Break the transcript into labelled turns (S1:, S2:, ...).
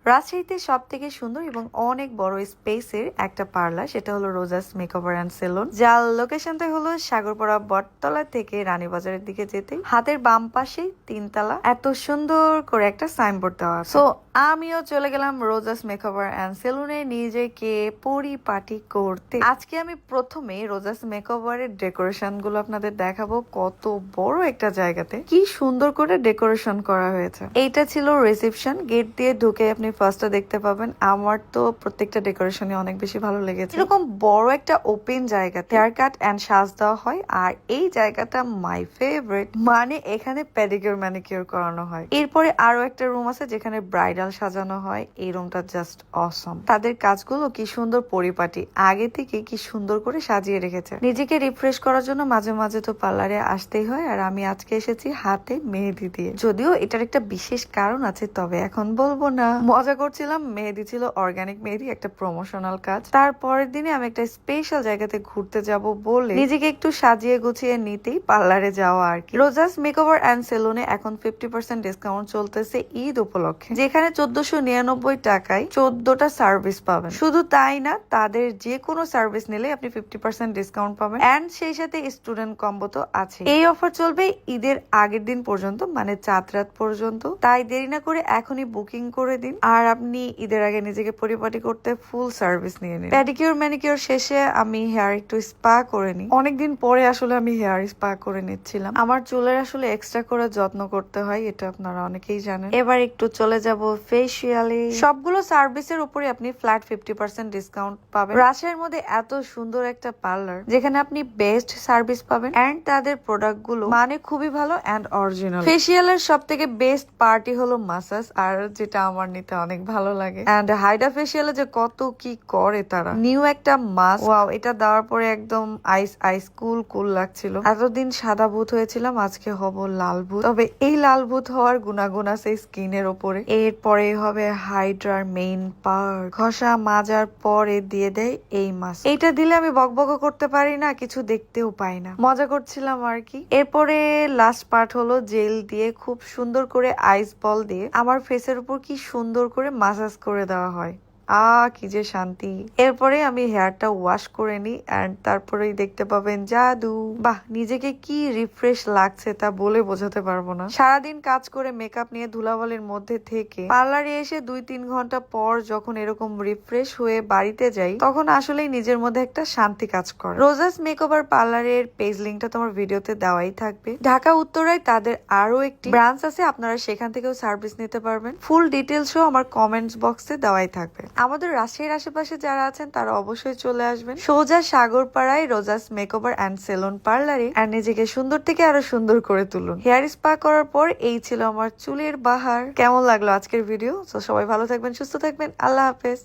S1: রাজশাহীতে সবথেকে সুন্দর এবং অনেক বড় স্পেসের একটা পার্লার, সেটা হলো রোজাস মেকওভার অ্যান্ড সেলুন, যার লোকেশনটা হলো সাগরপাড়া বটতলা থেকে রানীবাজারের দিকে যেতে হাতের বাম পাশেই 3 তলা। এত সুন্দর করে একটা সাইনবোর্ড দেওয়া আছে। সো আমিও চলে গেলাম রোজাস মেকওভার অ্যান্ড সেলুনে নিজেকে পরিপাটি করতে। আজকে আমি প্রথমে রোজাস মেকওভারের ডেকোরেশন গুলো আপনাদের দেখাবো। কত বড় একটা জায়গাতে কি সুন্দর করে ডেকোরেশন করা হয়েছে। এইটা ছিল রিসেপশন। গেট দিয়ে ঢুকে আপনি ফার্স্টে দেখতে পাবেন। আমার তো প্রত্যেকটা ডেকোরেশনই অনেক বেশি ভালো লেগেছে। এরকম বড় একটা ওপেন জায়গাতে হেয়ার কাট এন্ড সাজ দেওয়া হয়। আর এই জায়গাটা মাই ফেভারিট, মানে এখানে পেডিকিউর ম্যানিকিউর করানো হয়। এরপরে আরো একটা রুম আছে যেখানে ব্রাইডাল সাজানো হয়। এই রুমটা জাস্ট অসম। তাদের কাজগুলো কি সুন্দর পরিপাটি, আগে থেকে কি সুন্দর করে সাজিয়ে রেখেছে। নিজেকে রিফ্রেশ করার জন্য মাঝে মাঝে তো পার্লারে আসতেই হয়। আর আমি আজকে এসেছি হাতে মেহেদি দিয়ে। যদিও এটার একটা বিশেষ কারণ আছে, তবে এখন বলবো না। মজা করছিলাম। মেহেদি ছিল অর্গানিক মেহেদি, একটা প্রমোশনাল কাজ। তারপরের দিনে আমি একটা স্পেশাল জায়গাতে ঘুরতে যাব বলে নিজেকে একটু সাজিয়ে গুছিয়ে নিতেই পার্লারে যাওয়া আর কি। রোজাস মেকওভার অ্যান্ড সেলুনে এখন 50% ডিসকাউন্ট চলতেছে ঈদ উপলক্ষে, যেখানে 1499 টাকায় 14টা সার্ভিস পাবেন। শুধু তাই না, তাদের যে কোনো সার্ভিস নিলে আপনি 50% ডিসকাউন্ট পাবেন। এন্ড সেই সাথে স্টুডেন্ট কম্বো তো আছে। এই অফার চলবে ঈদের আগের দিন পর্যন্ত, মানে চাঁদ রাত পর্যন্ত। তাই দেরি না করে এখনই বুকিং করে দিন। আর আপনি ঈদের আগে নিজেকে পরিপাটি করতে ফুল সার্ভিস নিয়ে নিন। প্যাডিকিউর ম্যানিকিউর শেষে আমি হেয়ার একটু স্পা করে নিই। অনেকদিন পরে আসলে আমি হেয়ার স্পা করে নিচ্ছিলাম। আমার চুলের আসলে এক্সট্রা করে যত্ন করতে হয়, এটা আপনারা অনেকেই জানেন। এবার একটু চলে যাব ফেসিয়ালে। সবগুলো সার্ভিসের উপরে আপনি ফ্ল্যাট 50% ডিসকাউন্ট পাবেন। রাজশাহীর মধ্যে এত সুন্দর একটা পার্লার যেখানে আপনি বেস্ট সার্ভিস পাবেন এন্ড তাদের প্রোডাক্ট গুলো মানে খুবই ভালো এন্ড অরিজিনাল। ফেসিয়ালের সব থেকে বেস্ট পার্টি হলো মাসাজ, আর যেটা আমার নিতে অনেক ভালো লাগে। এন্ড হাইড্রা ফেসিয়ালে যে কত কি করে তারা। নিউ একটা মাস্ক, ওয়াও, এটা দেওয়ার পরে একদম আইস আইস কুল কুল লাগছিল। এতদিন সাদা ভূত হয়েছিলাম, আজকে হব লাল ভূত। তবে এই লাল ভূত হওয়ার গুণাগুণ আছে স্কিনের ওপরে। এরপরে হবে হাইড্রার মেইন পার্ট, ঘষা মাজার পরে দিয়ে দেয় এই মাস্ক। এইটা দিলে আমি বকবক করতে পারি না, কিছু দেখতেও পাই না। মজা করছিলাম আর কি। এরপরে লাস্ট পার্ট হলো জেল দিয়ে খুব সুন্দর করে আইস বল দিয়ে আমার ফেসের উপর কি সুন্দর করে মাসাজ করে দেওয়া হয়। কি যে শান্তি। এরপরে আমি হেয়ারটা ওয়াশ করে নিই এন্ড তারপরেই দেখতে পাবেন জাদু। বাহ, নিজেকে কি রিফ্রেশ লাগছে তা বলে বোঝাতে পারবো না। সারাদিন কাজ করে মেকআপ নিয়ে ধুলাবালির মধ্যে থেকে পার্লারে এসে 2-3 ঘন্টা পর যখন এরকম রিফ্রেশ হয়ে বাড়িতে যাই, তখন আসলেই নিজের মধ্যে একটা শান্তি কাজ করে। রোজাস মেকওভার পার্লারের পেজ লিঙ্কটা তোমার ভিডিওতে দেওয়াই থাকবে। ঢাকা উত্তরায় তাদের আরো একটি ব্রাঞ্চ আছে, আপনারা সেখান থেকেও সার্ভিস নিতে পারবেন। ফুল ডিটেলসও আমার কমেন্টস বক্সে দেওয়াই থাকবে। আমাদের রাজশাহীর আশেপাশে যারা আছেন তারা অবশ্যই চলে আসবেন সোজা সাগরপাড়ায় রোজাস মেকওভার অ্যান্ড সেলুন পার্লারে, আর নিজেকে সুন্দর থেকে আরো সুন্দর করে তুলুন। হেয়ার স্পা করার পর এই ছিল আমার চুলের বাহার। কেমন লাগলো আজকের ভিডিও? তো সবাই ভালো থাকবেন, সুস্থ থাকবেন। আল্লাহ হাফেজ।